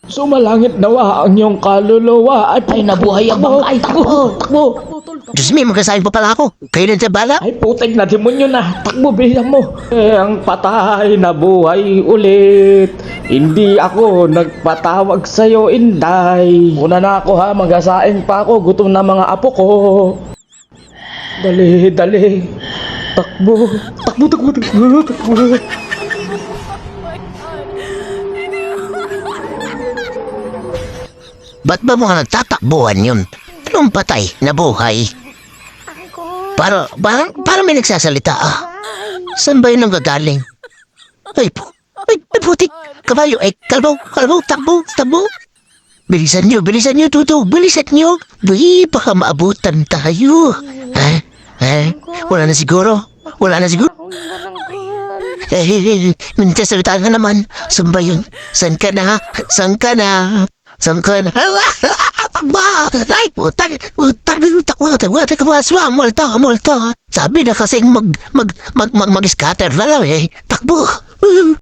Sumalangit nawa ang iyong kaluluwa at Ay, nabuhay ang bangkay. Takbo! Takbo! Diyos me, magkasahin pa pala ako. Kayo din sa bala. Ay putik na demonyo na. Takbo, bilisan mo. Ang patay na buhay ulit. Hindi ako nagpatawag sa'yo, Inday. Una na ako ha, magasaing pa ako. Gutom na mga apo ko. Dali, dali. Takbo. Takbo, takbo, takbo, takbo. Ba't ba mga nagtatakbuhan yun? Anong patay na buhay? Para may nagsasalita ah. Saan ba yun nanggagaling? Ay putik! Kabayo, kalbo, takbo! Bilisan nyo, Tuto, bilisan nyo! Baka maabutan tayo. Wala na siguro. Nagsasalita ka naman. Saan ba yun? Saan ka na? Ay, utang, multo. Sabi na kasing mag-scatter na lang eh. Takbo.